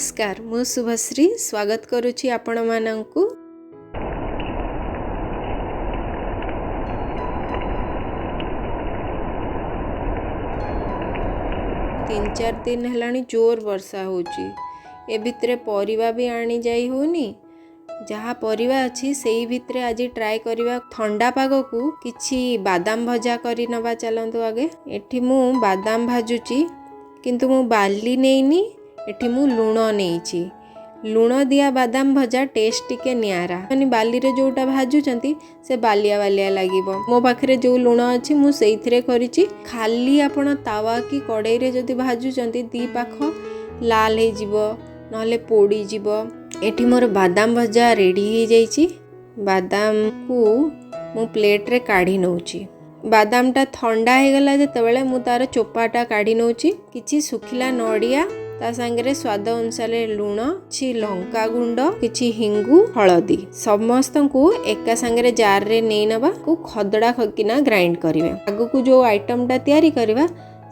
नमस्कार मु शुभश्री स्वागत करुछि आपण मानंकु। तीन चार दिन हेलानी जोर वर्षा होची ए भितरे परिबा भी आनी जाई होनी जहाँ परिबा अछि सेही भितरे आज ट्राई करिबा ठंडा पाग को किछि बादाम भजा करि नबा चलंतु आगे। एठी मु बादाम भाजुची किंतु मु बाली नेइनी एठी मु लूण नेइची। लूण दिया बादाम भजा टेस्ट टिके नियारा माने बाली रे जोटा भाजुचंती से बालिया बालिया लागिबो। मो पाखरे जो लूण अछि मु सेइथरे करिची। खाली आपण तावा की कड़ाई रे जदी भाजुचंती दी पाख लाल हे जिवो नहले पोड़ी जिवो। एठी मोर बादाम भजा रेडी हे जाईची। बादाम को मु प्लेट रे काढी नउची। बादाम टा ठंडा हे गला जेतेबेले मु तार चोपाटा काढी नउची। किछि सुखिला नडिया ता संगे स्वाद अनुसार लूण छि लंका गुंड किछि हिंगु हळदी समस्त को एका संगे जार रे नै नबा को खदड़ा खकिना ग्राइंड करिवे। आगु को जो आइटम टा तयारी करबा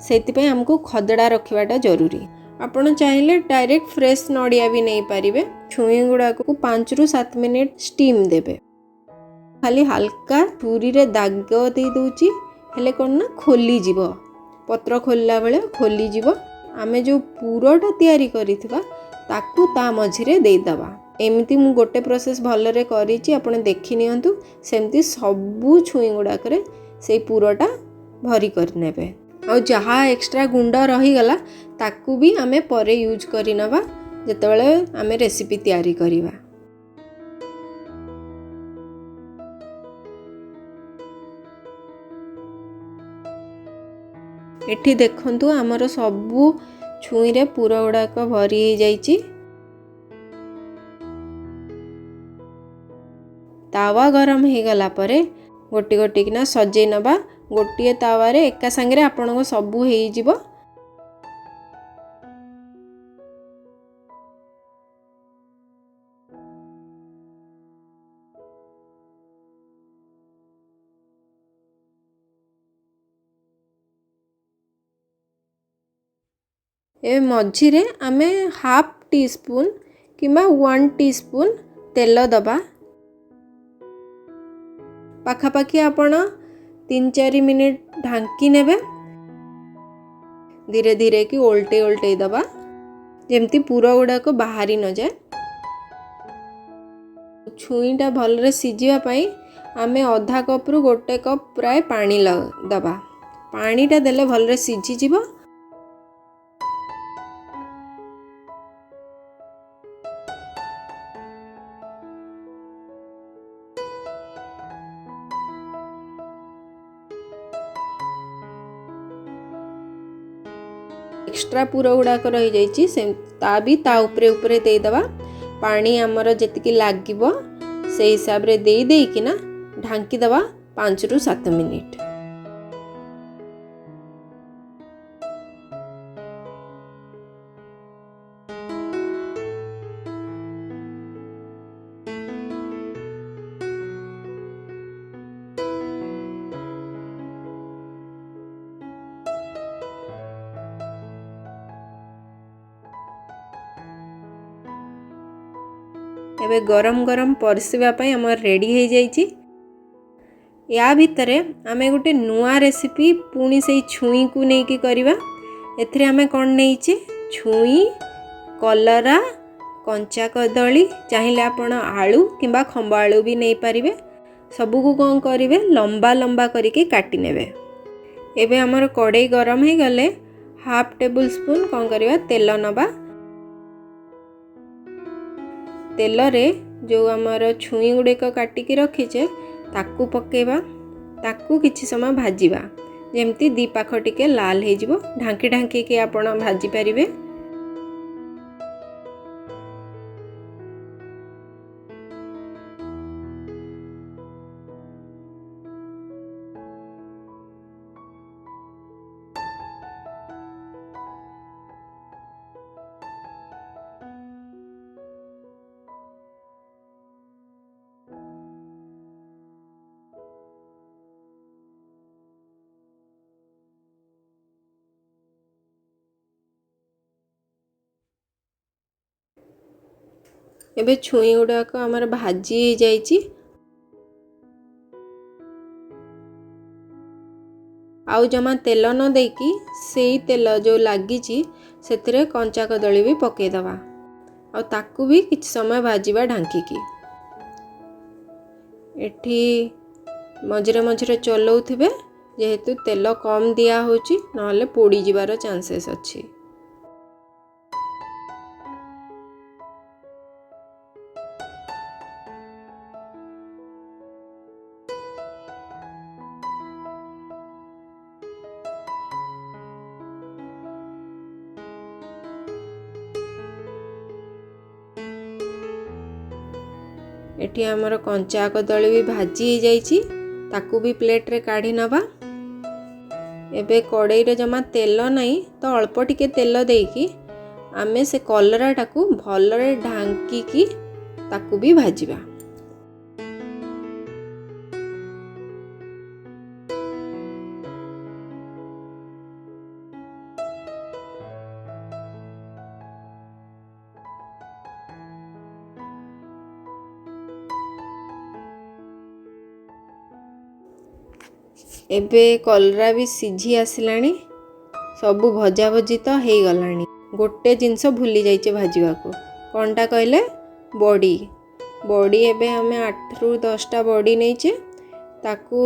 सेति पे हमको खदड़ा रखिबाटा जरूरी। आपण चाहिले डायरेक्ट फ्रेश नडिया भी नै पारिबे। छुई गुडा को 5 रु 7 मिनिट स्टीम देबे। खाली हल्का छुरी रे दाग दे दूची हेले कोन ना खोली जीवो। पत्र खोलला बेले खोली जीवो। आमे जो पूरटा तयारी करिथिबा ताकू ता मझिरे दे दबा। एमिति मु गोटे प्रोसेस भलरे करिछि आपण देखि नियंतु। सेमति सबु छुई गुडा करे सेई पूरटा भरी कर नेबे। और जहाँ एक्स्ट्रा गुंड रही गला ताकू भी आमे परे यूज करि नबा जेतेबेले आमे रेसिपी तयारी करिबा। एठी देखंतु हमर सबु छुई रे पूरा गुड़ाक भरी हो जाइची। तावा गरम हो गला परे गोटी गोटी किना सजे नबा। गोटिए तावा रे एका संगे आपन को सबु हो जिवो। ए मझिरे आमे half tea spoon keema 1 teaspoon तेल दबा। पाखा पाखी आपण 3-4 मिनिट ढांकी नेबे। धीरे धीरे की ओल्टे ओल्टे दबा जेमती पूरा गुडा को बाहरी न जाए। छुईटा भलरे सिजिबा पई आमे आधा कप रु 1 कप प्राय पानी दबा। पानीटा देले भलरे सिझी जिवो। एक्स्ट्रा पूरा गुड़ाक रही जाइए से ता भी ता उपरे उपरे दे दबा। पानी आमर जेतिकी लागिबो से हिसाब रे दे दे किना ढांकी दबा 5 रु 7 मिनिट। एबे गरम गरम परसिबा पई हमर रेडी हो जाइची। या भितरे आमे गोटे नुआ रेसिपी पुणी से छुई को नहीं की करिबा। एथिरे आमे कोन नेइची छुई कलरा कंचा कदली चाहिए आपण आलू किंबा खंबा आलू भी नहीं पारिबे। सबु को कोन करिवे लंबा लंबा करके काटी नेबे। एबे हमर कड़ाई गरम हे गले हाफ टेबल स्पून कोन करिवा तेल नबा। तेल रे जो आमर छुई गुड़िक काटिकी रखीचे ताकू पकेबा। ताकू किछि समय भाजीबा जेमती दी पाख टिके लाल हे जिवो। ढांकी ढांकी के आपण भाजी परिबे। एबे छुई गुड़ाक आमर भाजी हो जाइए। आउ जमा तेल न देकी से तेल जो लगी से कंचा कदली भी पकईदवा आ ताकू भी किछ समय भाजवा ढांकी। एठी मझिरे मझिरे चलाउथिबे जेहेतु तेल कम दिया होची नहले पोड़ी जिबार चांसेस अच्छी। एठी हमर कंचा कदली भी भाजी हो जाइए ताकू भी प्लेट रे काढ़ी नवा। एबे कड़ाई रे जमा तेल नहीं तो अल्प टिके तेल देकी आमे से कलरा टाकू भलरे ढांकी ताकू भी भाजिबा। एबे कलरा भी सिझी आसलानी सबू भजा भजी तो हो गलानी। गोटे जिनस भूली जाइए भाजवा को कौनटा कहले बड़ी। बड़ी एबे हमें 8 ରୁ 10टा बड़ी नहींचे ताकू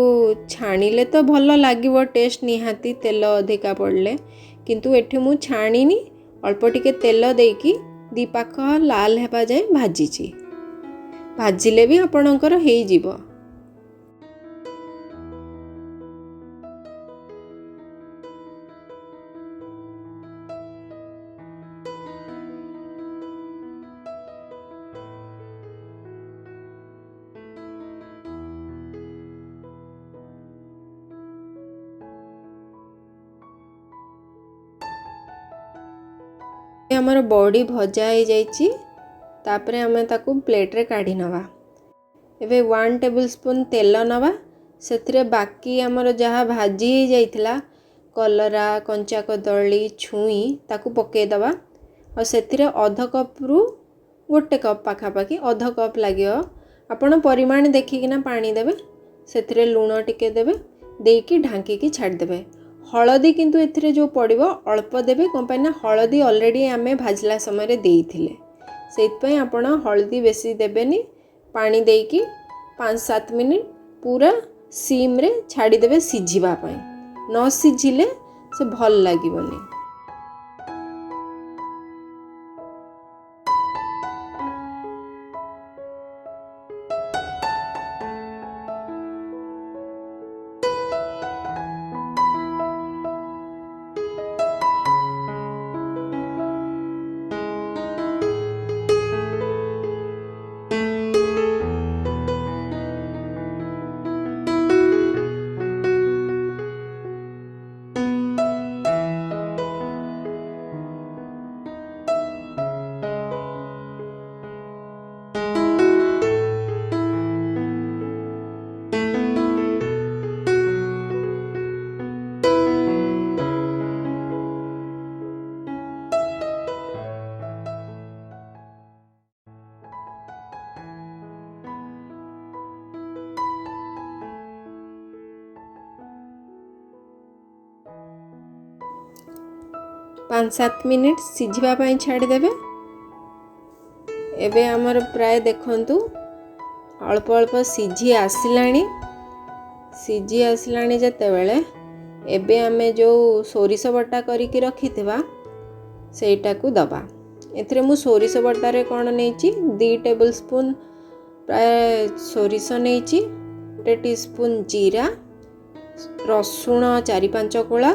छाणिले तो भल लगे टेस्ट निहाती तेल अधिका पड़ले किंतु एठी मु छाणीनी अल्प टिके तेल देकी दी पाख लाल हेबा जाए भाजीची। भाजिले भी आपणकर हो जिवो। हमर बॉडी भजा हो जाइए तापरे हमें ताकू प्लेट रे काढ़ी नवा। एबे 1 टेबल स्पून तेल नवा से बाकी हमर जहाँ भाजी हो जाइथिला कलरा कंचा कदली छुई ताकू पके दवा और से अध कप रु गोटे कप पाखापाखि अध कप लगे आपण परिमाण देखिकिना पानी देवे से लुण टिके देवे देकी ढांकी छाड़देवे। हलदी किंतु एथिरे जो पड़िबो अल्प देवे कंपाई हलदी ऑलरेडी आमे भाजला समय देइथिले सेइतपई आपण हलदी बेसी देबेनी। पानी देकी 5-7 मिनिट पूरा सिम रे छाड़ी देवे सिझिबा पई न सिझिले से भल लागिबोनी। पाँच 7 मिनिट सिझिबा छाड़देवे। एबे हमर प्राय देखंतु अल्प अल्प सिझी आसलानी जते बेले एबे आमे जो सोरिष बटा करिकी रखिथिबा सेटा को दबा। एथिरे मु सोरिष बटारे कोन नेची 2 टेबल स्पून प्राय सोरिष नेची 1 टीस्पून जीरा रसुण 4-5 कोला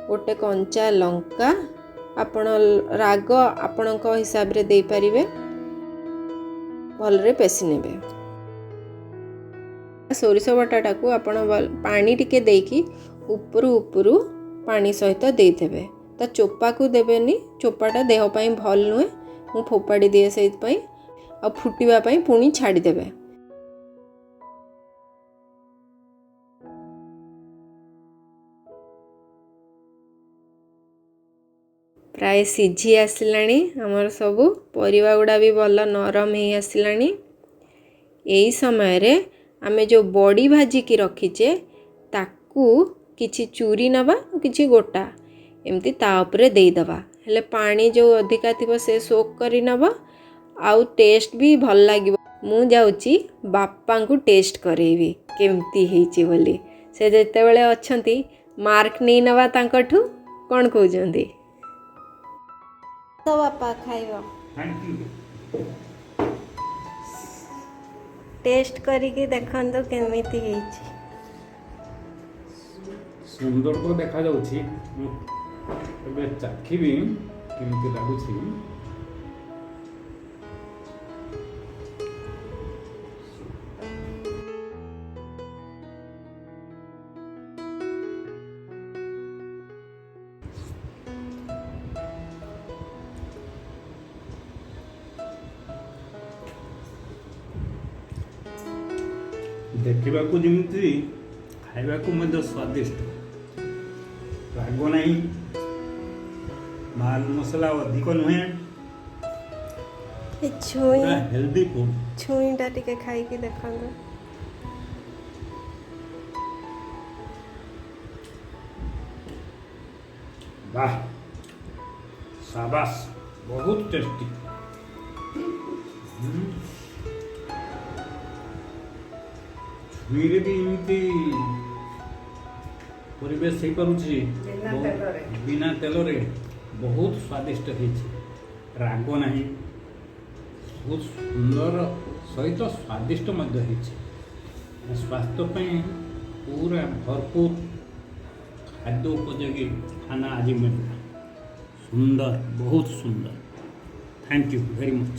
गोटे कंचा लंका आपण राग आपणक हिसाब रे दे परिवे भलरे पेसी नेबे। सोरिष बटाटा को आपण पानी टिके देकी उपरु उपरु पानी सहित देइथेबे ता चोपा को देबेनी। चोपाटा देह पई भल नुहे मु फोपाड़ी दिए सेइत पई आ फुटिबा पई पुनी छाड़ी देबे। प्राय सिझी आसिलाणी आमर सबू परिवा गुड़ा भी भल नरम ही आसिलाणी। यही समय रे आमे जो बड़ी भाजिकी रखीचे ताकू किछि चूरी नवा किछि गोटा एमती ता उपरे देईदबा हेले पानी जो अधिका थिबो से सोक करी नबा आउ टेस्ट भी भल लागिबो। मु जाउची बापा को टेस्ट करेबी केमती हेची बोली से जेते बेले अछंती मार्क नहीं नवा तांकठू कोन कहउजंदी तो बापा खाइबो टेस्ट करिके देखंतो केमिति हेची। सुंदर तो देखा जाउछि एबे चाखिबी केमिति लागुछि। देखिबाकू जेमिति खाइबाकू मध्य स्वादिष्ट राग नहीं माल मसला अधिक नुहे छुई हेल्दी फूड छुईटा टिके खाई के देखंतो वाह शाबाश बहुत टेस्टी। छुईरे भी इमती परिवेश हो पारुछि बिना तेल रे बहुत स्वादिष्ट होइछि राग नहीं बहुत सुंदर सहित स्वादिष्ट मध्य होइछि स्वास्थ्य ପାଇଁ पूरा भरपूर खाद्य उपयोगी खाना आज मिलला सुंदर बहुत सुंदर। Thank you very much.